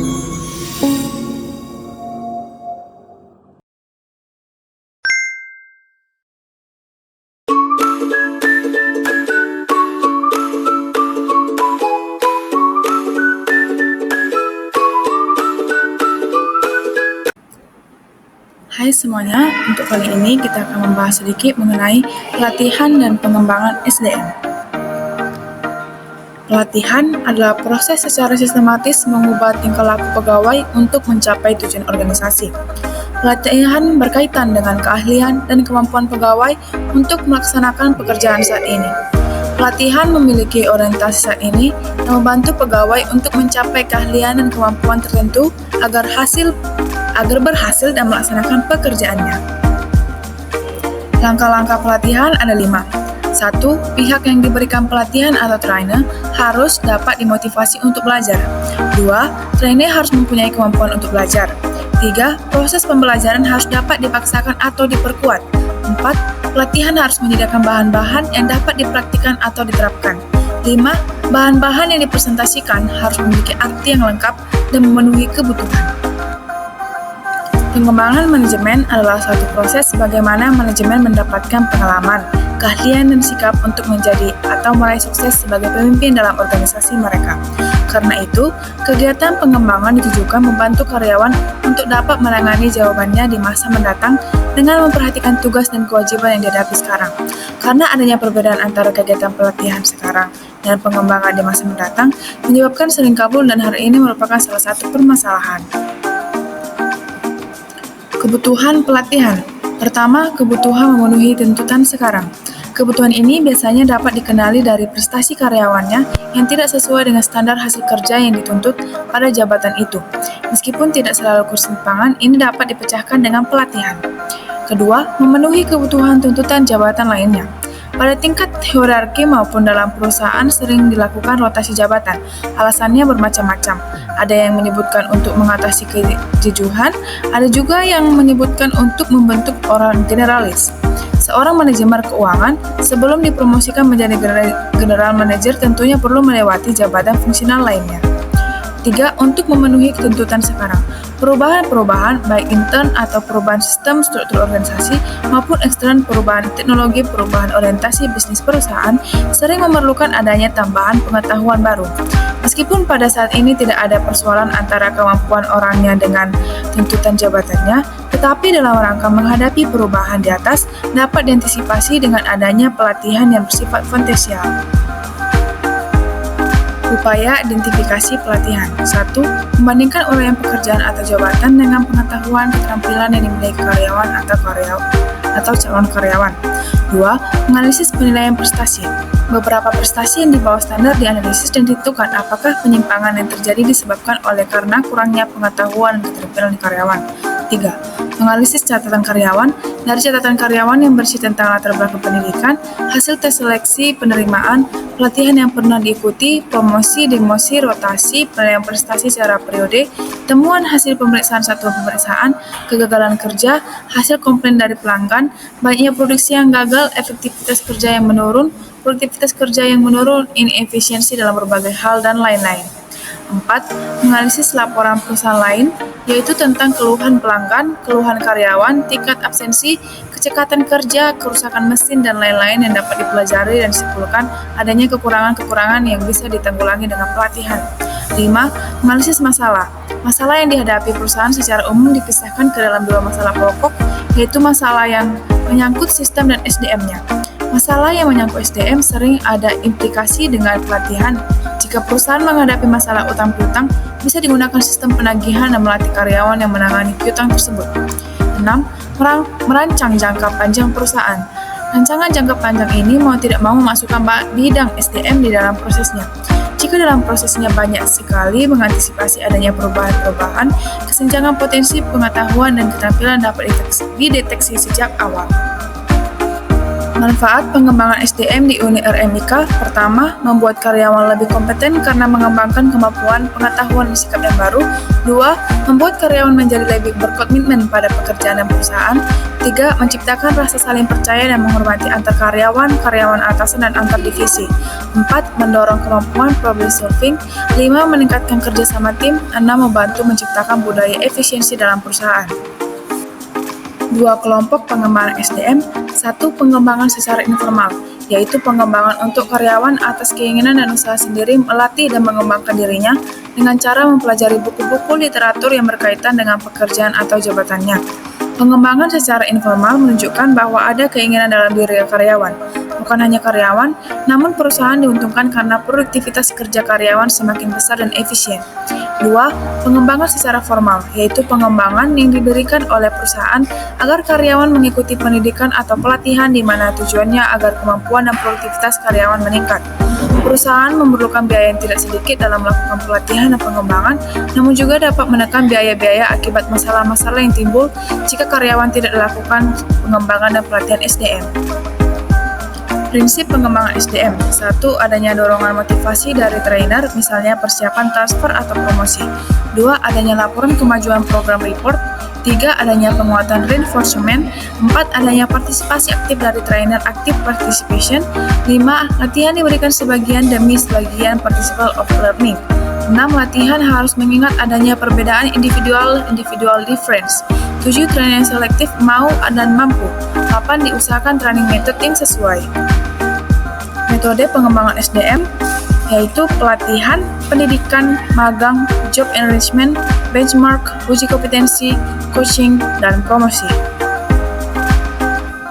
Hai semuanya, untuk kali ini kita akan membahas sedikit mengenai pelatihan dan pengembangan SDM. Pelatihan adalah proses secara sistematis mengubah tingkah laku pegawai untuk mencapai tujuan organisasi. Pelatihan berkaitan dengan keahlian dan kemampuan pegawai untuk melaksanakan pekerjaan saat ini. Pelatihan memiliki orientasi saat ini yang membantu pegawai untuk mencapai keahlian dan kemampuan tertentu agar berhasil dan melaksanakan pekerjaannya. Langkah-langkah pelatihan ada 5. 1. Pihak yang diberikan pelatihan atau trainer harus dapat dimotivasi untuk belajar. 2. Trainer harus mempunyai kemampuan untuk belajar. 3. Proses pembelajaran harus dapat dipaksakan atau diperkuat. 4. Pelatihan harus menyediakan bahan-bahan yang dapat dipraktikkan atau diterapkan. 5. Bahan-bahan yang dipresentasikan harus memiliki arti yang lengkap dan memenuhi kebutuhan. Pengembangan manajemen adalah suatu proses bagaimana manajemen mendapatkan pengalaman, keahlian, dan sikap untuk menjadi atau meraih sukses sebagai pemimpin dalam organisasi mereka. Karena itu, kegiatan pengembangan ditujukan membantu karyawan untuk dapat menangani jawabannya di masa mendatang dengan memperhatikan tugas dan kewajiban yang dihadapi sekarang. Karena adanya perbedaan antara kegiatan pelatihan sekarang dan pengembangan di masa mendatang menyebabkan sering kabur dan hari ini merupakan salah satu permasalahan. Kebutuhan pelatihan. Pertama, kebutuhan memenuhi tuntutan sekarang. Kebutuhan ini biasanya dapat dikenali dari prestasi karyawannya yang tidak sesuai dengan standar hasil kerja yang dituntut pada jabatan itu. Meskipun tidak selalu keseimbangan, ini dapat dipecahkan dengan pelatihan. Kedua, memenuhi kebutuhan tuntutan jabatan lainnya. Pada tingkat hierarki maupun dalam perusahaan sering dilakukan rotasi jabatan. Alasannya bermacam-macam. Ada yang menyebutkan untuk mengatasi kejenuhan, ada juga yang menyebutkan untuk membentuk orang generalis. Seorang manajemen keuangan sebelum dipromosikan menjadi general manager tentunya perlu melewati jabatan fungsional lainnya. 3. Untuk memenuhi tuntutan sekarang. Perubahan-perubahan, baik intern atau perubahan sistem struktur organisasi maupun ekstern perubahan teknologi, perubahan orientasi bisnis perusahaan, sering memerlukan adanya tambahan pengetahuan baru. Meskipun pada saat ini tidak ada persoalan antara kemampuan orangnya dengan tuntutan jabatannya, tetapi dalam rangka menghadapi perubahan di atas, dapat diantisipasi dengan adanya pelatihan yang bersifat potensial. Upaya identifikasi pelatihan. 1. Membandingkan uraian pekerjaan atau jabatan dengan pengetahuan keterampilan yang dimiliki karyawan atau calon karyawan. 2. Menganalisis penilaian prestasi. Beberapa prestasi yang di bawah standar dianalisis dan ditentukan apakah penyimpangan yang terjadi disebabkan karena kurangnya pengetahuan dan keterampilan karyawan. 3. Menganalisis catatan karyawan. Dari catatan karyawan yang bersih tentang latar belakang pendidikan, hasil tes seleksi penerimaan, pelatihan yang pernah diikuti, promosi, demosi, rotasi, penilaian prestasi secara periode, temuan hasil pemeriksaan satuan pemeriksaan, kegagalan kerja, hasil komplain dari pelanggan, banyaknya produksi yang gagal, efektivitas kerja yang menurun, produktivitas kerja yang menurun, inefisiensi dalam berbagai hal, dan lain-lain. 4. Menganalisis laporan perusahaan lain, yaitu tentang keluhan pelanggan, keluhan karyawan, tingkat absensi, kecekatan kerja, kerusakan mesin, dan lain-lain yang dapat dipelajari dan disimpulkan adanya kekurangan-kekurangan yang bisa ditanggulangi dengan pelatihan. 5. Menganalisis masalah. Masalah yang dihadapi perusahaan secara umum dipisahkan ke dalam 2 masalah pokok, yaitu masalah yang menyangkut sistem dan SDM-nya. Masalah yang menyangkut SDM sering ada implikasi dengan pelatihan. Jika perusahaan menghadapi masalah utang piutang, bisa digunakan sistem penagihan dan melatih karyawan yang menangani piutang tersebut. 6. Merancang jangka panjang perusahaan. Rancangan jangka panjang ini mau tidak mau memasukkan bidang SDM di dalam prosesnya. Jika dalam prosesnya banyak sekali mengantisipasi adanya perubahan-perubahan, kesenjangan potensi pengetahuan dan keterampilan dapat dideteksi sejak awal. Manfaat pengembangan SDM di Uni RMIK. Pertama, membuat karyawan lebih kompeten karena mengembangkan kemampuan, pengetahuan, dan sikap yang baru. 2. Membuat karyawan menjadi lebih berkomitmen pada pekerjaan dan perusahaan. 3. Menciptakan rasa saling percaya dan menghormati antar karyawan, karyawan atasan, dan antar divisi. 4. Mendorong kemampuan problem solving. 5. Meningkatkan kerjasama tim. 6. Membantu menciptakan budaya efisiensi dalam perusahaan. 2 kelompok pengembangan SDM. 1. Pengembangan secara informal, yaitu pengembangan untuk karyawan atas keinginan dan usaha sendiri melatih dan mengembangkan dirinya dengan cara mempelajari buku-buku literatur yang berkaitan dengan pekerjaan atau jabatannya. Pengembangan secara informal menunjukkan bahwa ada keinginan dalam diri karyawan. Bukan hanya karyawan, namun perusahaan diuntungkan karena produktivitas kerja karyawan semakin besar dan efisien. 2. Pengembangan secara formal, yaitu pengembangan yang diberikan oleh perusahaan agar karyawan mengikuti pendidikan atau pelatihan di mana tujuannya agar kemampuan dan produktivitas karyawan meningkat. Perusahaan memerlukan biaya yang tidak sedikit dalam melakukan pelatihan dan pengembangan, namun juga dapat menekan biaya-biaya akibat masalah-masalah yang timbul jika karyawan tidak dilakukan pengembangan dan pelatihan SDM. Prinsip pengembangan SDM. 1. Adanya dorongan motivasi dari trainer, misalnya persiapan transfer atau promosi. 2. Adanya laporan kemajuan program report. 3. Adanya penguatan reinforcement. 4. Adanya partisipasi aktif dari trainer, active participation. 5. Latihan diberikan sebagian demi sebagian participant of learning. 6. Latihan harus mengingat adanya perbedaan individual difference. 7. Training selektif mau dan mampu. 8. Diusahakan training method tim sesuai. Metode pengembangan SDM yaitu pelatihan, pendidikan, magang, job enrichment, benchmark, uji kompetensi, coaching, dan promosi.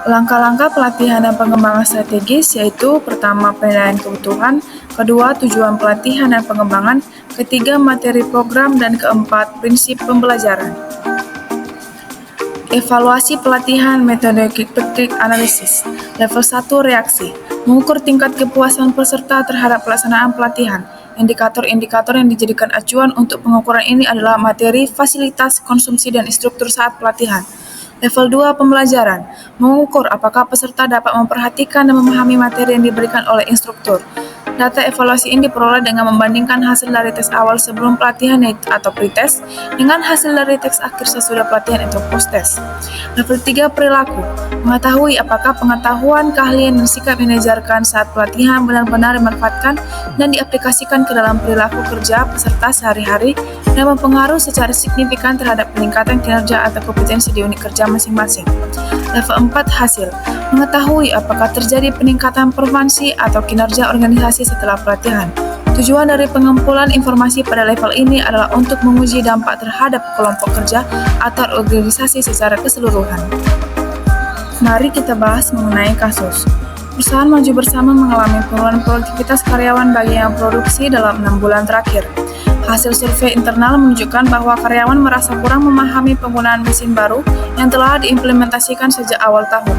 Langkah-langkah pelatihan dan pengembangan strategis yaitu pertama penilaian kebutuhan, kedua tujuan pelatihan dan pengembangan, ketiga materi program, dan keempat prinsip pembelajaran. Evaluasi pelatihan metode quick analysis. Level 1 reaksi. Mengukur tingkat kepuasan peserta terhadap pelaksanaan pelatihan. Indikator-indikator yang dijadikan acuan untuk pengukuran ini adalah materi, fasilitas, konsumsi, dan instruktur saat pelatihan. Level 2 pembelajaran. Mengukur apakah peserta dapat memperhatikan dan memahami materi yang diberikan oleh instruktur. Data evaluasi ini diperoleh dengan membandingkan hasil dari tes awal sebelum pelatihan atau pretest dengan hasil dari tes akhir sesudah pelatihan atau post-test. Level 3 perilaku. Mengetahui apakah pengetahuan, keahlian, dan sikap yang diajarkan saat pelatihan benar-benar dimanfaatkan dan diaplikasikan ke dalam perilaku kerja peserta sehari-hari dan mempengaruhi secara signifikan terhadap peningkatan kinerja atau kompetensi di unit kerja masing-masing. Level 4 hasil. Mengetahui apakah terjadi peningkatan performansi atau kinerja organisasi setelah pelatihan. Tujuan dari pengumpulan informasi pada level ini adalah untuk menguji dampak terhadap kelompok kerja atau organisasi secara keseluruhan. Mari kita bahas mengenai kasus. Perusahaan Maju Bersama mengalami penurunan produktivitas karyawan bagian produksi dalam 6 bulan terakhir. Hasil survei internal menunjukkan bahwa karyawan merasa kurang memahami penggunaan mesin baru yang telah diimplementasikan sejak awal tahun.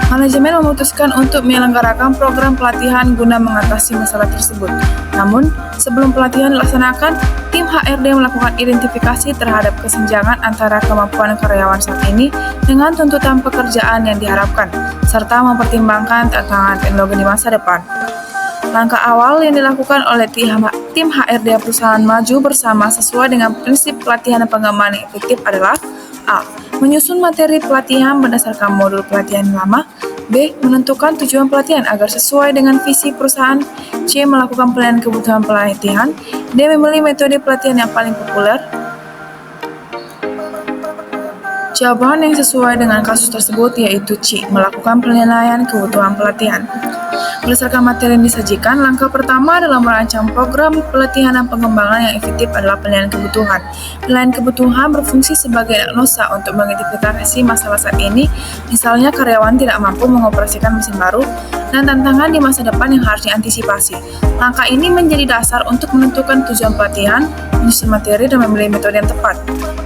Manajemen memutuskan untuk menyelenggarakan program pelatihan guna mengatasi masalah tersebut. Namun, sebelum pelatihan dilaksanakan, tim HRD melakukan identifikasi terhadap kesenjangan antara kemampuan karyawan saat ini dengan tuntutan pekerjaan yang diharapkan, serta mempertimbangkan tantangan teknologi di masa depan. Langkah awal yang dilakukan oleh tim HRD perusahaan Maju Bersama sesuai dengan prinsip pelatihan dan pengembangan yang efektif adalah A. Menyusun materi pelatihan berdasarkan modul pelatihan lama. B. Menentukan tujuan pelatihan agar sesuai dengan visi perusahaan. C. Melakukan penilaian kebutuhan pelatihan. D. Memilih metode pelatihan yang paling populer. Jawaban yang sesuai dengan kasus tersebut yaitu C. Melakukan penilaian kebutuhan pelatihan. Berdasarkan materi yang disajikan, langkah pertama dalam merancang program pelatihan dan pengembangan yang efektif adalah penilaian kebutuhan. Penilaian kebutuhan berfungsi sebagai diagnosa untuk mengidentifikasi masalah saat ini, misalnya karyawan tidak mampu mengoperasikan mesin baru, dan tantangan di masa depan yang harus diantisipasi. Langkah ini menjadi dasar untuk menentukan tujuan pelatihan, menyusun materi, dan memilih metode yang tepat.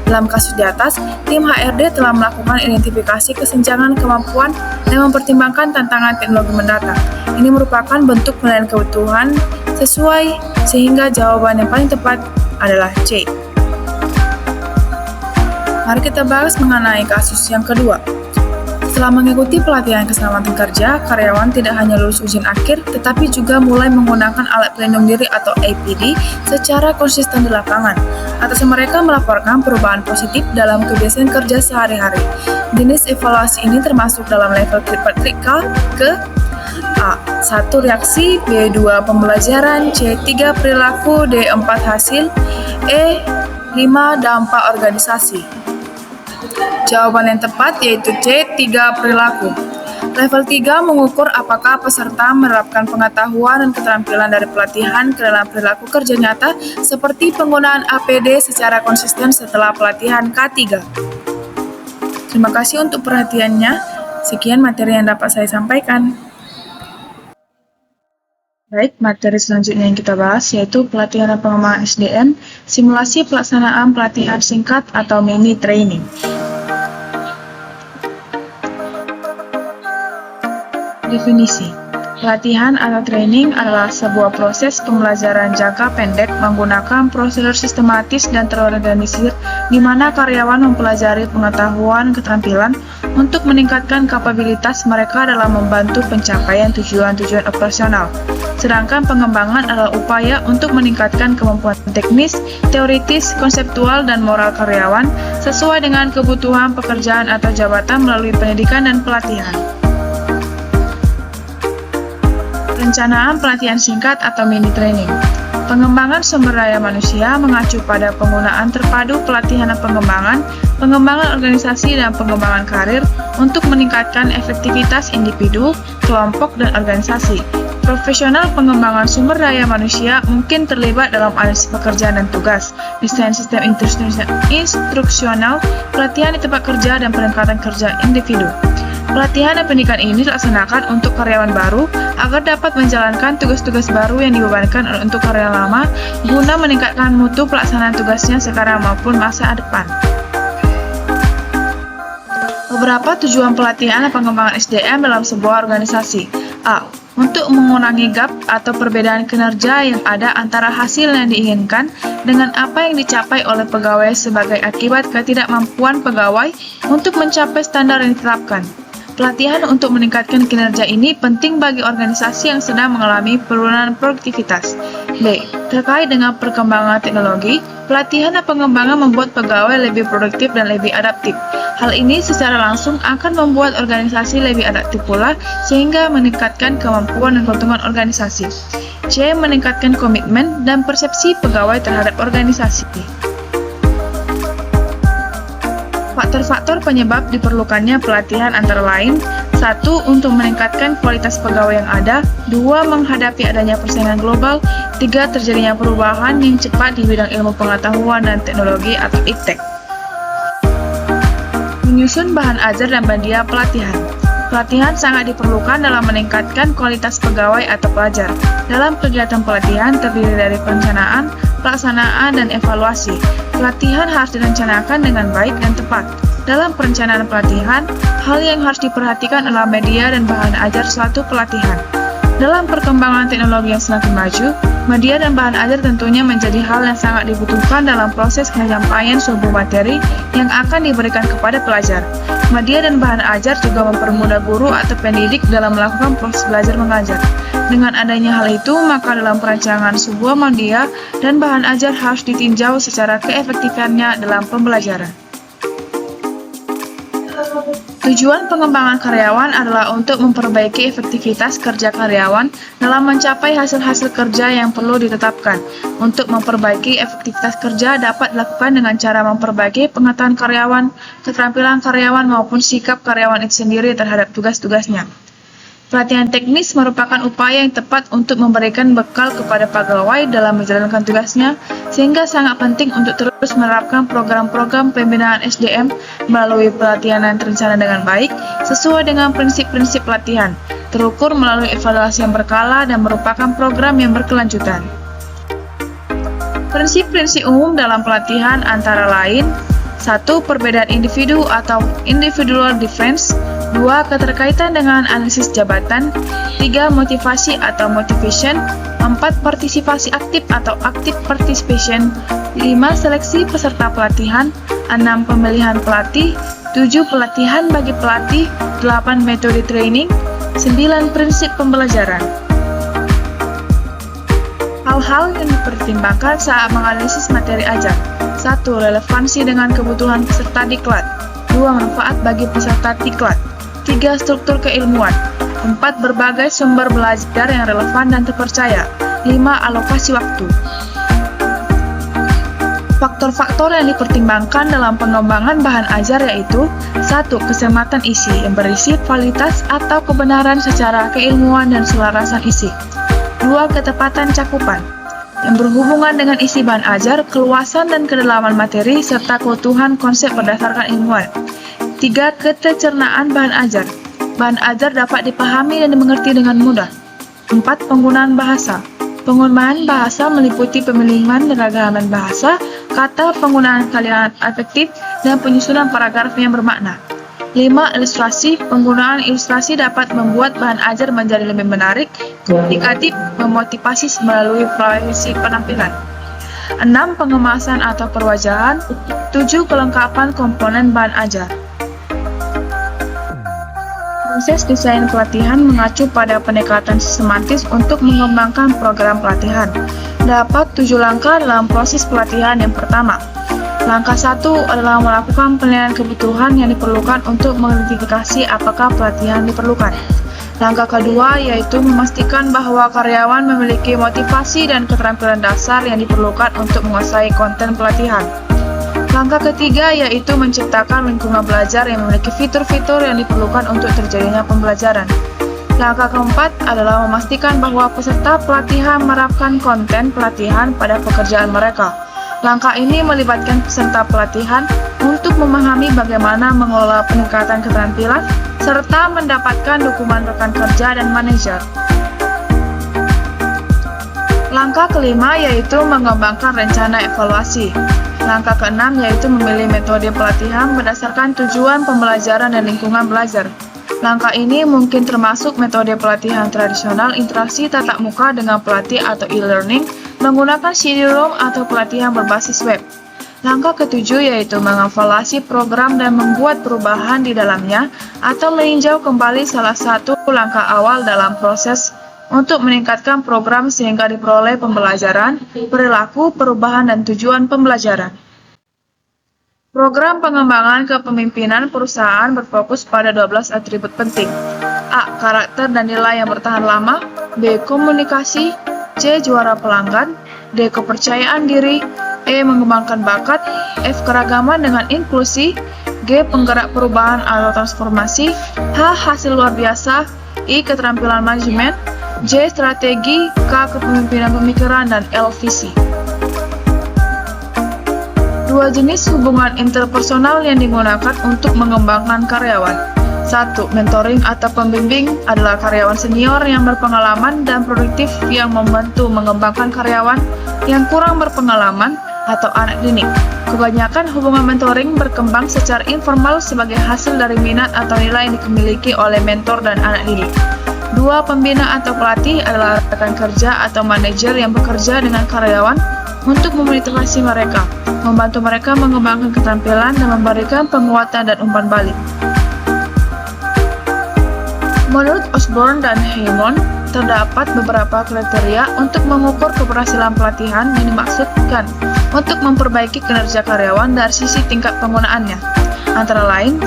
Dalam kasus di atas, tim HRD telah melakukan identifikasi kesenjangan kemampuan dan mempertimbangkan tantangan teknologi mendatang. Ini merupakan bentuk penilaian kebutuhan sesuai sehingga jawaban yang paling tepat adalah C. Mari kita bahas mengenai kasus yang kedua. Setelah mengikuti pelatihan keselamatan kerja, karyawan tidak hanya lulus ujian akhir, tetapi juga mulai menggunakan alat pelindung diri atau APD secara konsisten di lapangan. Atas mereka melaporkan perubahan positif dalam kebiasaan kerja sehari-hari. Jenis evaluasi ini termasuk dalam level kritikal ke A. 1. Reaksi, B. 2. Pembelajaran, C. 3. Perilaku, D. 4. Hasil, E. 5. Dampak organisasi. Jawaban yang tepat yaitu C. 3. Perilaku. Level 3 mengukur apakah peserta menerapkan pengetahuan dan keterampilan dari pelatihan ke dalam perilaku kerja nyata seperti penggunaan APD secara konsisten setelah pelatihan K3. Terima kasih untuk perhatiannya. Sekian materi yang dapat saya sampaikan. Baik, materi selanjutnya yang kita bahas yaitu pelatihan dan pengembangan SDM, simulasi pelaksanaan pelatihan singkat atau mini training. Definisi. Pelatihan atau training adalah sebuah proses pembelajaran jangka pendek menggunakan prosedur sistematis dan terorganisir di mana karyawan mempelajari pengetahuan keterampilan untuk meningkatkan kapabilitas mereka dalam membantu pencapaian tujuan-tujuan operasional. Sedangkan pengembangan adalah upaya untuk meningkatkan kemampuan teknis, teoritis, konseptual, dan moral karyawan sesuai dengan kebutuhan pekerjaan atau jabatan melalui pendidikan dan pelatihan. Perencanaan pelatihan singkat atau mini training. Pengembangan sumber daya manusia mengacu pada penggunaan terpadu pelatihan dan pengembangan organisasi dan pengembangan karir untuk meningkatkan efektivitas individu, kelompok, dan organisasi. Profesional pengembangan sumber daya manusia mungkin terlibat dalam analisis pekerjaan dan tugas, desain sistem instruksional, pelatihan di tempat kerja, dan peningkatan kerja individu. Pelatihan dan pendidikan ini dilaksanakan untuk karyawan baru agar dapat menjalankan tugas-tugas baru yang dibebankan untuk karyawan lama guna meningkatkan mutu pelaksanaan tugasnya sekarang maupun masa depan. Beberapa tujuan pelatihan dan pengembangan SDM dalam sebuah organisasi. A. Untuk mengurangi gap atau perbedaan kinerja yang ada antara hasil yang diinginkan dengan apa yang dicapai oleh pegawai sebagai akibat ketidakmampuan pegawai untuk mencapai standar yang ditetapkan. Pelatihan untuk meningkatkan kinerja ini penting bagi organisasi yang sedang mengalami penurunan produktivitas. B. Terkait dengan perkembangan teknologi, pelatihan dan pengembangan membuat pegawai lebih produktif dan lebih adaptif. Hal ini secara langsung akan membuat organisasi lebih adaptif pula, sehingga meningkatkan kemampuan dan keuntungan organisasi. C. Meningkatkan komitmen dan persepsi pegawai terhadap organisasi. Faktor-faktor penyebab diperlukannya pelatihan antara lain: 1. Untuk meningkatkan kualitas pegawai yang ada. 2. Menghadapi adanya persaingan global. 3. Terjadinya perubahan yang cepat di bidang ilmu pengetahuan dan teknologi atau IPTEK. Menyusun bahan ajar dan media pelatihan. Pelatihan sangat diperlukan dalam meningkatkan kualitas pegawai atau pelajar. Dalam kegiatan pelatihan terdiri dari perencanaan, pelaksanaan, dan evaluasi. Pelatihan harus direncanakan dengan baik dan tepat. Dalam perencanaan pelatihan, hal yang harus diperhatikan adalah media dan bahan ajar suatu pelatihan. Dalam perkembangan teknologi yang semakin maju, media dan bahan ajar tentunya menjadi hal yang sangat dibutuhkan dalam proses penyampaian sebuah materi yang akan diberikan kepada pelajar. Media dan bahan ajar juga mempermudah guru atau pendidik dalam melakukan proses belajar mengajar. Dengan adanya hal itu, maka dalam perancangan sebuah media dan bahan ajar harus ditinjau secara keefektifannya dalam pembelajaran. Tujuan pengembangan karyawan adalah untuk memperbaiki efektivitas kerja karyawan dalam mencapai hasil-hasil kerja yang perlu ditetapkan. Untuk memperbaiki efektivitas kerja dapat dilakukan dengan cara memperbaiki pengetahuan karyawan, keterampilan karyawan maupun sikap karyawan itu sendiri terhadap tugas-tugasnya. Pelatihan teknis merupakan upaya yang tepat untuk memberikan bekal kepada pegawai dalam menjalankan tugasnya, sehingga sangat penting untuk terus menerapkan program-program pembinaan SDM melalui pelatihan yang terencana dengan baik, sesuai dengan prinsip-prinsip pelatihan, terukur melalui evaluasi yang berkala dan merupakan program yang berkelanjutan. Prinsip-prinsip umum dalam pelatihan antara lain: 1. Perbedaan individu atau individual difference. 2. Keterkaitan dengan analisis jabatan. 3. Motivasi atau motivation. 4. Partisipasi aktif atau active participation. 5. Seleksi peserta pelatihan. 6. Pemilihan pelatih. 7. Pelatihan bagi pelatih. 8. Metode training. 9. Prinsip pembelajaran. Hal-hal yang dipertimbangkan saat menganalisis materi ajar. 1. Relevansi dengan kebutuhan peserta diklat. 2. Manfaat bagi peserta diklat. 3. Struktur keilmuan. 4. Berbagai sumber belajar yang relevan dan terpercaya. 5. Alokasi waktu. Faktor-faktor yang dipertimbangkan dalam pengembangan bahan ajar yaitu 1. Kesematan isi yang berisi validitas atau kebenaran secara keilmuan dan selarasan isi. 2. Ketepatan cakupan yang berhubungan dengan isi bahan ajar, keluasan dan kedalaman materi, serta keutuhan konsep berdasarkan ilmuwan. 3. Ketecernaan bahan ajar. Bahan ajar dapat dipahami dan dimengerti dengan mudah. 4. Penggunaan bahasa. Penggunaan bahasa meliputi pemilihan ragaman bahasa, kata, penggunaan kalimat efektif, dan penyusunan paragraf yang bermakna. 5. Ilustrasi. Penggunaan ilustrasi dapat membuat bahan ajar menjadi lebih menarik, komunikatif, memotivasi melalui proyeksi penampilan. 6. Pengemasan atau perwajahan. 7. Kelengkapan komponen bahan ajar. Proses desain pelatihan mengacu pada pendekatan sistematis untuk mengembangkan program pelatihan. Dapat 7 langkah dalam proses pelatihan. Yang pertama, langkah 1 adalah melakukan penilaian kebutuhan yang diperlukan untuk mengidentifikasi apakah pelatihan diperlukan. Langkah kedua yaitu memastikan bahwa karyawan memiliki motivasi dan keterampilan dasar yang diperlukan untuk menguasai konten pelatihan. Langkah ketiga yaitu menciptakan lingkungan belajar yang memiliki fitur-fitur yang diperlukan untuk terjadinya pembelajaran. Langkah keempat adalah memastikan bahwa peserta pelatihan menerapkan konten pelatihan pada pekerjaan mereka. Langkah ini melibatkan peserta pelatihan untuk memahami bagaimana mengelola peningkatan keterampilan serta mendapatkan dukungan rekan kerja dan manajer. Langkah kelima yaitu mengembangkan rencana evaluasi. Langkah keenam yaitu memilih metode pelatihan berdasarkan tujuan pembelajaran dan lingkungan belajar. Langkah ini mungkin termasuk metode pelatihan tradisional, interaksi tatap muka dengan pelatih atau e-learning, menggunakan CD-ROM atau pelatihan berbasis web. Langkah ketujuh yaitu mengevaluasi program dan membuat perubahan di dalamnya atau meninjau kembali salah satu langkah awal dalam proses untuk meningkatkan program sehingga diperoleh pembelajaran, perilaku, perubahan, dan tujuan pembelajaran. Program pengembangan kepemimpinan perusahaan berfokus pada 12 atribut penting. A. Karakter dan nilai yang bertahan lama. B. Komunikasi. C. Juara pelanggan. D. Kepercayaan diri. E. Mengembangkan bakat. F. Keragaman dengan inklusi. G. Penggerak perubahan atau transformasi. H. Hasil luar biasa. I. Keterampilan manajemen. J. Strategi. K. Kepemimpinan pemikiran. Dan L. Visi. Dua jenis hubungan interpersonal yang digunakan untuk mengembangkan karyawan. 1. Mentoring atau pembimbing adalah karyawan senior yang berpengalaman dan produktif yang membantu mengembangkan karyawan yang kurang berpengalaman atau anak didik. Kebanyakan hubungan mentoring berkembang secara informal sebagai hasil dari minat atau nilai yang dimiliki oleh mentor dan anak didik. 2. Pembina atau pelatih adalah rekan kerja atau manajer yang bekerja dengan karyawan untuk memotivasi mereka, membantu mereka mengembangkan keterampilan dan memberikan penguatan dan umpan balik. Menurut Osborne dan Heyman, terdapat beberapa kriteria untuk mengukur keberhasilan pelatihan yang dimaksudkan untuk memperbaiki kinerja karyawan dari sisi tingkat penggunaannya. Antara lain,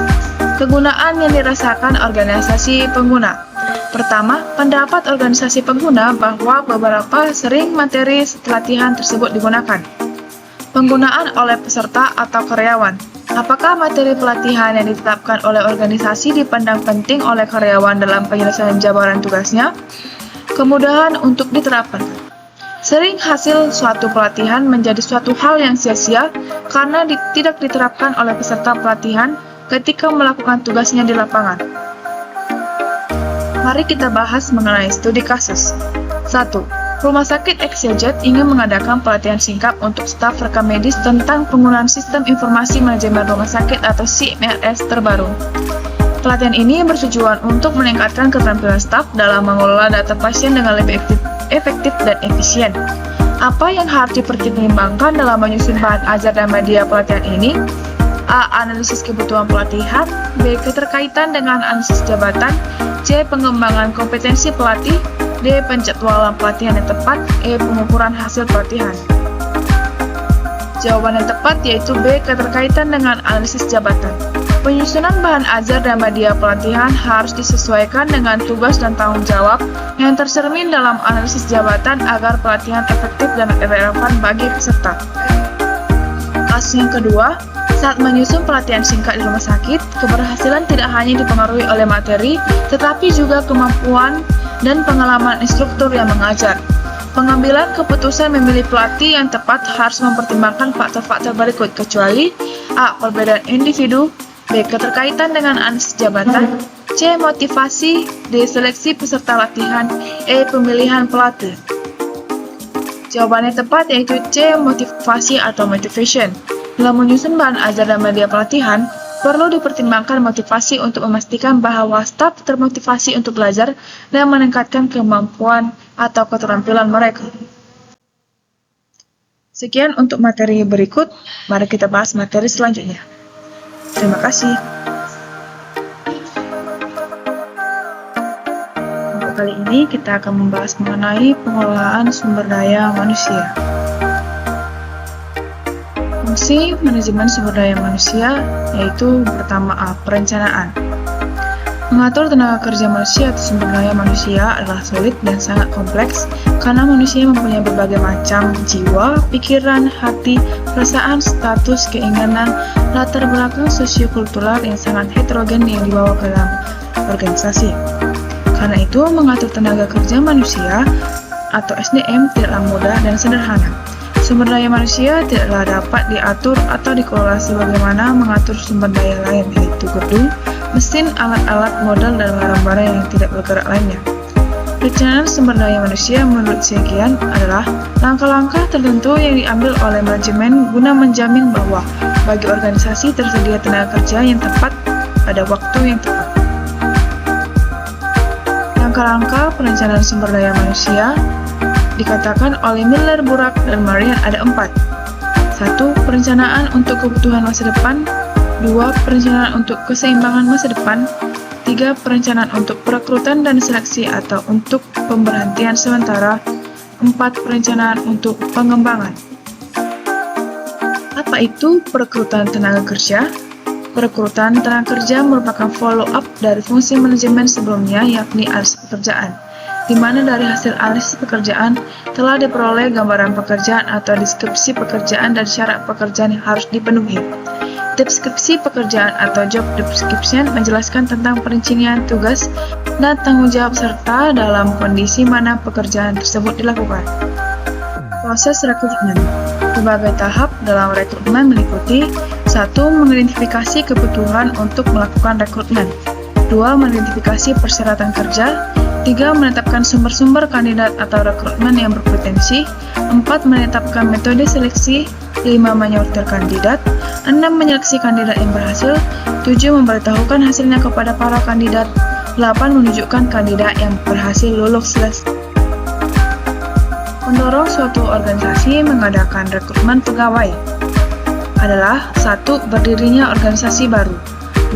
kegunaan yang dirasakan organisasi pengguna. Pertama, pendapat organisasi pengguna bahwa beberapa sering materi pelatihan tersebut digunakan. Penggunaan oleh peserta atau karyawan. Apakah materi pelatihan yang ditetapkan oleh organisasi dipandang penting oleh karyawan dalam penyelesaian jabaran tugasnya? Kemudahan untuk diterapkan. Sering hasil suatu pelatihan menjadi suatu hal yang sia-sia karena tidak diterapkan oleh peserta pelatihan ketika melakukan tugasnya di lapangan. Mari kita bahas mengenai studi kasus. 1. Rumah sakit XYZ ingin mengadakan pelatihan singkat untuk staf rekam medis tentang penggunaan sistem informasi manajemen rumah sakit atau CMRS terbaru. Pelatihan ini bertujuan untuk meningkatkan keterampilan staf dalam mengelola data pasien dengan lebih efektif dan efisien. Apa yang harus dipertimbangkan dalam menyusun bahan ajar dan media pelatihan ini? A. Analisis kebutuhan pelatihan. B. Keterkaitan dengan analisis jabatan. C. Pengembangan kompetensi pelatih. D. Penjadwalan pelatihan yang tepat. E. Pengukuran hasil pelatihan. Jawaban yang tepat yaitu B. Keterkaitan dengan analisis jabatan. Penyusunan bahan ajar dan media pelatihan harus disesuaikan dengan tugas dan tanggung jawab yang tercermin dalam analisis jabatan agar pelatihan efektif dan relevan bagi peserta. Kasus yang kedua, saat menyusun pelatihan singkat di rumah sakit, keberhasilan tidak hanya dipengaruhi oleh materi, tetapi juga kemampuan dan pengalaman instruktur yang mengajar. Pengambilan keputusan memilih pelatih yang tepat harus mempertimbangkan faktor-faktor berikut kecuali A. Perbedaan individu, B. Keterkaitan dengan analisis jabatan, C. Motivasi, D. Seleksi peserta latihan, E. Pemilihan pelatih. Jawabannya tepat yaitu C. Motivasi atau motivation. Dalam menyusun bahan ajar dan media pelatihan, perlu dipertimbangkan motivasi untuk memastikan bahwa staf termotivasi untuk belajar dan meningkatkan kemampuan atau keterampilan mereka. Sekian untuk materi berikut, mari kita bahas materi selanjutnya. Terima kasih. Untuk kali ini kita akan membahas mengenai pengelolaan sumber daya manusia. Fungsi manajemen sumber daya manusia yaitu pertama A. Perencanaan. Mengatur tenaga kerja manusia atau sumber daya manusia adalah sulit dan sangat kompleks karena manusia mempunyai berbagai macam jiwa, pikiran, hati, perasaan, status, keinginan, latar belakang sosiokultural yang sangat heterogen yang dibawa ke dalam organisasi. Karena itu, mengatur tenaga kerja manusia atau SDM tidaklah mudah dan sederhana. Sumber daya manusia tidaklah dapat diatur atau dikelola sebagaimana mengatur sumber daya lain, yaitu gedung, mesin, alat-alat, modal, dan barang-barang yang tidak bergerak lainnya. Perencanaan sumber daya manusia menurut Sekian adalah langkah-langkah tertentu yang diambil oleh manajemen guna menjamin bahwa bagi organisasi tersedia tenaga kerja yang tepat pada waktu yang tepat. Langkah-langkah perencanaan sumber daya manusia dikatakan oleh Miller, Burak, dan Marian ada 4. 1. Perencanaan untuk kebutuhan masa depan. 2. Perencanaan untuk keseimbangan masa depan. 3. Perencanaan untuk perekrutan dan seleksi atau untuk pemberhentian sementara. 4. Perencanaan untuk pengembangan. Apa itu perekrutan tenaga kerja? Perekrutan tenaga kerja merupakan follow-up dari fungsi manajemen sebelumnya, yakni analisis pekerjaan, di mana dari hasil analisis pekerjaan telah diperoleh gambaran pekerjaan atau deskripsi pekerjaan dan syarat pekerjaan yang harus dipenuhi. Deskripsi pekerjaan atau job description menjelaskan tentang perincian tugas dan tanggung jawab serta dalam kondisi mana pekerjaan tersebut dilakukan. Proses rekrutmen. Berbagai tahap dalam rekrutmen meliputi 1. Mengidentifikasi kebutuhan untuk melakukan rekrutmen. 2. Mengidentifikasi persyaratan kerja. 3. Menetapkan sumber-sumber kandidat atau rekrutmen yang berpotensi. 4. Menetapkan metode seleksi. 5. Menyortir kandidat. 6. Menyeleksi kandidat yang berhasil. 7. Memberitahukan hasilnya kepada para kandidat. 8. Menunjukkan kandidat yang berhasil lulus seleksi. Mendorong suatu organisasi mengadakan rekrutmen pegawai adalah 1. Berdirinya organisasi baru.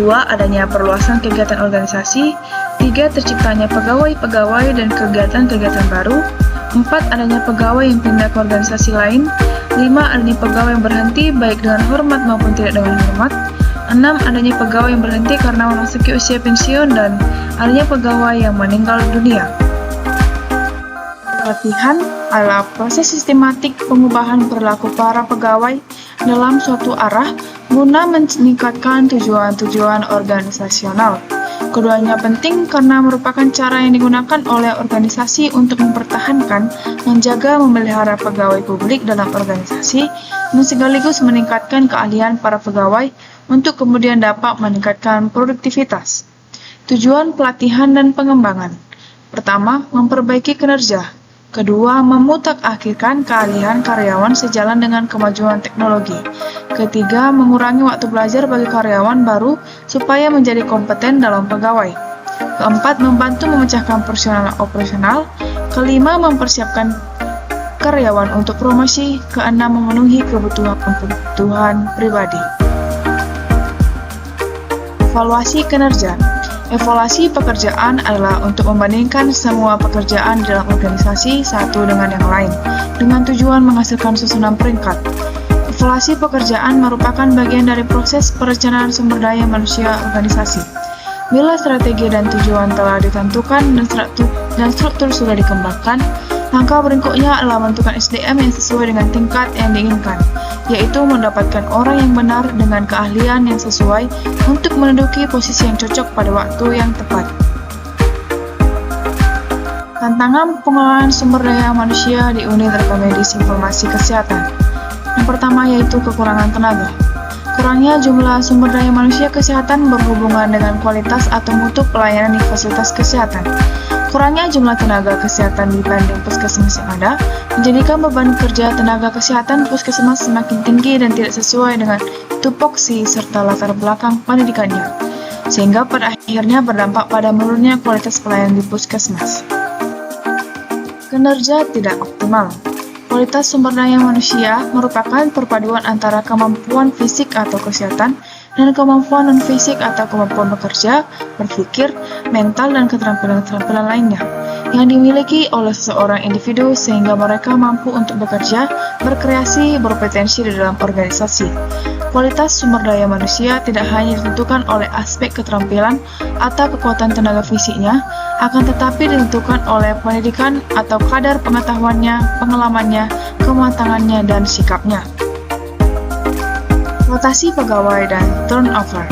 2. Adanya perluasan kegiatan organisasi. 3. Terciptanya pegawai-pegawai dan kegiatan-kegiatan baru. 4. Adanya pegawai yang pindah ke organisasi lain. 5. Adanya pegawai yang berhenti baik dengan hormat maupun tidak dengan hormat. 6. Adanya pegawai yang berhenti karena memasuki usia pensiun dan adanya pegawai yang meninggal dunia. Pelatihan adalah proses sistematik pengubahan perilaku para pegawai dalam suatu arah guna meningkatkan tujuan-tujuan organisasional. Keduanya penting karena merupakan cara yang digunakan oleh organisasi untuk mempertahankan, menjaga, memelihara pegawai publik dalam organisasi dan sekaligus meningkatkan keahlian para pegawai untuk kemudian dapat meningkatkan produktivitas. Tujuan pelatihan dan pengembangan. Pertama, memperbaiki kinerja. Kedua, memutakhirkan keahlian karyawan sejalan dengan kemajuan teknologi. Ketiga, mengurangi waktu belajar bagi karyawan baru supaya menjadi kompeten dalam pegawai. Keempat, membantu memecahkan personal operasional. Kelima, mempersiapkan karyawan untuk promosi. Keenam, memenuhi kebutuhan pribadi. Evaluasi kinerja. Evaluasi pekerjaan adalah untuk membandingkan semua pekerjaan di dalam organisasi satu dengan yang lain, dengan tujuan menghasilkan susunan peringkat. Evaluasi pekerjaan merupakan bagian dari proses perencanaan sumber daya manusia organisasi. Bila strategi dan tujuan telah ditentukan dan struktur sudah dikembangkan, langkah berikutnya adalah menentukan SDM yang sesuai dengan tingkat yang diinginkan, yaitu mendapatkan orang yang benar dengan keahlian yang sesuai untuk menduduki posisi yang cocok pada waktu yang tepat. Tantangan pengelolaan sumber daya manusia di unit rekomendasi informasi kesehatan. Yang pertama yaitu kekurangan tenaga. Kurangnya jumlah sumber daya manusia kesehatan berhubungan dengan kualitas atau mutu pelayanan di fasilitas kesehatan. Kurangnya jumlah tenaga kesehatan dibanding puskesmas yang ada menjadikan beban kerja tenaga kesehatan puskesmas semakin tinggi dan tidak sesuai dengan tupoksi serta latar belakang pendidikannya, sehingga pada akhirnya berdampak pada menurunnya kualitas pelayanan di puskesmas. Kinerja tidak optimal. Kualitas sumber daya manusia merupakan perpaduan antara kemampuan fisik atau kesehatan dan kemampuan non-fisik atau kemampuan bekerja, berpikir, mental, dan keterampilan-keterampilan lainnya yang dimiliki oleh seseorang individu sehingga mereka mampu untuk bekerja, berkreasi, berpotensi di dalam organisasi. Kualitas sumber daya manusia tidak hanya ditentukan oleh aspek keterampilan atau kekuatan tenaga fisiknya, akan tetapi ditentukan oleh pendidikan atau kadar pengetahuannya, pengalamannya, kematangannya, dan sikapnya. Rotasi pegawai dan turnover.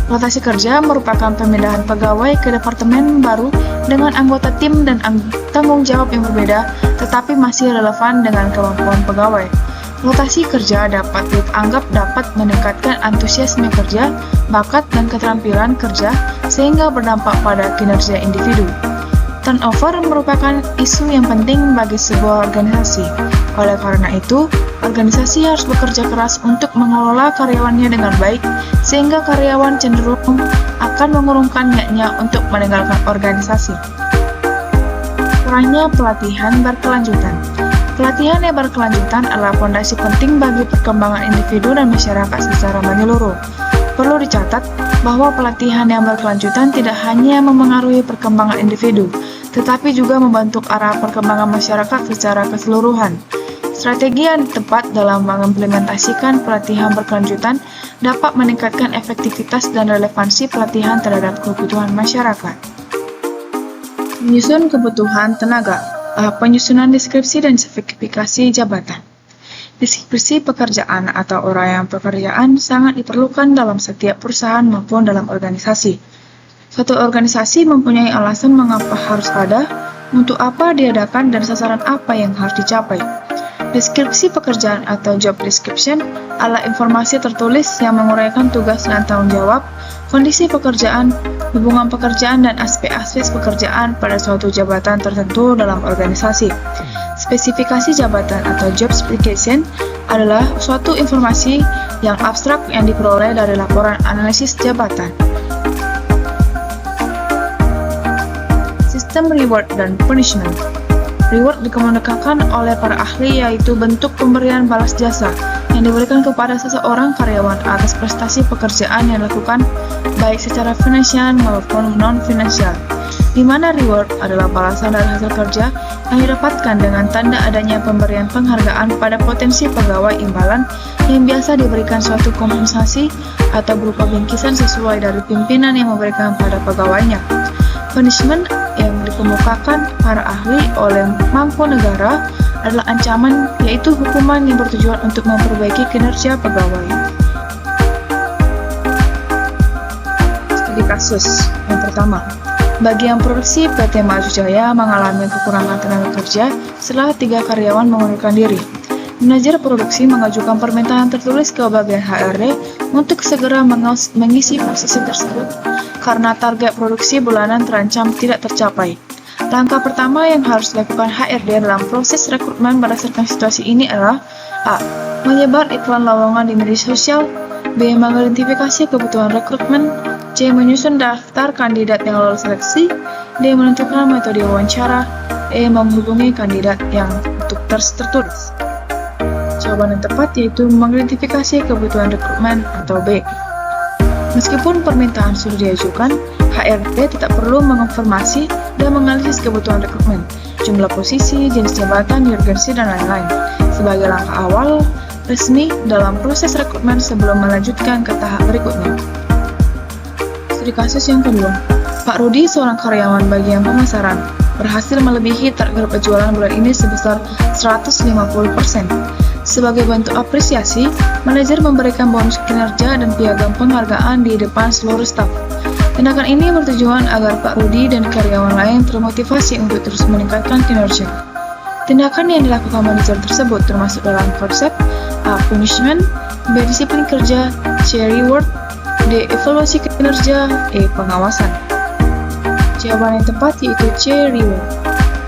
Rotasi kerja merupakan pemindahan pegawai ke departemen baru dengan anggota tim dan tanggung jawab yang berbeda, tetapi masih relevan dengan kemampuan pegawai. Rotasi kerja dapat dianggap dapat meningkatkan antusiasme kerja, bakat, dan keterampilan kerja sehingga berdampak pada kinerja individu. Turnover merupakan isu yang penting bagi sebuah organisasi. Oleh karena itu, organisasi harus bekerja keras untuk mengelola karyawannya dengan baik, sehingga karyawan cenderung akan mengurungkan niatnya untuk meninggalkan organisasi. Kurangnya pelatihan berkelanjutan. Pelatihan yang berkelanjutan adalah fondasi penting bagi perkembangan individu dan masyarakat secara menyeluruh. Perlu dicatat bahwa pelatihan yang berkelanjutan tidak hanya memengaruhi perkembangan individu, tetapi juga membentuk arah perkembangan masyarakat secara keseluruhan. Strategi yang tepat dalam mengimplementasikan pelatihan berkelanjutan dapat meningkatkan efektivitas dan relevansi pelatihan terhadap kebutuhan masyarakat. Menyusun kebutuhan tenaga. Penyusunan deskripsi dan spesifikasi jabatan. Deskripsi pekerjaan atau uraian pekerjaan sangat diperlukan dalam setiap perusahaan maupun dalam organisasi. Suatu organisasi mempunyai alasan mengapa harus ada, untuk apa diadakan, dan sasaran apa yang harus dicapai. Deskripsi pekerjaan atau job description adalah informasi tertulis yang menguraikan tugas dan tanggung jawab, kondisi pekerjaan, hubungan pekerjaan, dan aspek-aspek pekerjaan pada suatu jabatan tertentu dalam organisasi. Spesifikasi jabatan atau job specification adalah suatu informasi yang abstrak yang diperoleh dari laporan analisis jabatan. Sistem reward dan punishment. Reward dikemukakan oleh para ahli yaitu bentuk pemberian balas jasa yang diberikan kepada seseorang karyawan atas prestasi pekerjaan yang dilakukan baik secara finansial maupun non-finansial, di mana reward adalah balasan dari hasil kerja yang didapatkan dengan tanda adanya pemberian penghargaan pada potensi pegawai imbalan yang biasa diberikan suatu kompensasi atau berupa bingkisan sesuai dari pimpinan yang memberikan pada pegawainya. Punishment yang dikemukakan para ahli oleh Mangkunegara adalah ancaman, yaitu hukuman yang bertujuan untuk memperbaiki kinerja pegawai. Studi kasus yang pertama. Bagian produksi PT Maju Jaya mengalami kekurangan tenaga kerja setelah 3 karyawan mengundurkan diri. Manajer produksi mengajukan permintaan tertulis ke bagian HRD untuk segera mengisi posisi tersebut karena target produksi bulanan terancam tidak tercapai. Langkah pertama yang harus dilakukan HRD dalam proses rekrutmen berdasarkan situasi ini adalah A. Menyebar iklan lowongan di media sosial, B. Mengidentifikasi kebutuhan rekrutmen, C. Menyusun daftar kandidat yang lolos seleksi, D. Menentukan metode wawancara, E. Menghubungi kandidat yang tertulis. Jawaban yang tepat yaitu mengidentifikasi kebutuhan rekrutmen atau B. Meskipun permintaan sudah diajukan, HRD tetap perlu mengonfirmasi dan menganalisis kebutuhan rekrutmen, jumlah posisi, jenis jabatan di organisasi, dan lain-lain, sebagai langkah awal resmi dalam proses rekrutmen sebelum melanjutkan ke tahap berikutnya. Studi kasus yang kedua, Pak Rudi, seorang karyawan bagian pemasaran, berhasil melebihi target penjualan bulan ini sebesar 150%. Sebagai bentuk apresiasi, manajer memberikan bonus kinerja dan piagam penghargaan di depan seluruh staf. Tindakan ini bertujuan agar Pak Rudi dan karyawan lain termotivasi untuk terus meningkatkan kinerja. Tindakan yang dilakukan manajer tersebut termasuk dalam konsep A. Punishment, B. Disiplin kerja, C. Reward, D. Evaluasi kinerja, E. Pengawasan. Jawaban yang tepat yaitu C. Reward.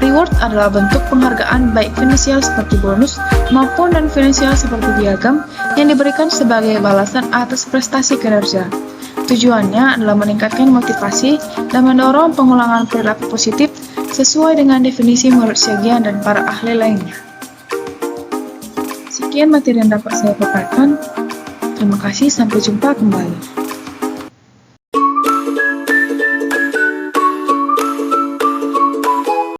Reward adalah bentuk penghargaan baik finansial seperti bonus maupun non-finansial seperti piagam yang diberikan sebagai balasan atas prestasi kinerja. Tujuannya adalah meningkatkan motivasi dan mendorong pengulangan perilaku positif sesuai dengan definisi menurut Syagian dan para ahli lainnya. Sekian materi yang dapat saya paparkan. Terima kasih, sampai jumpa kembali.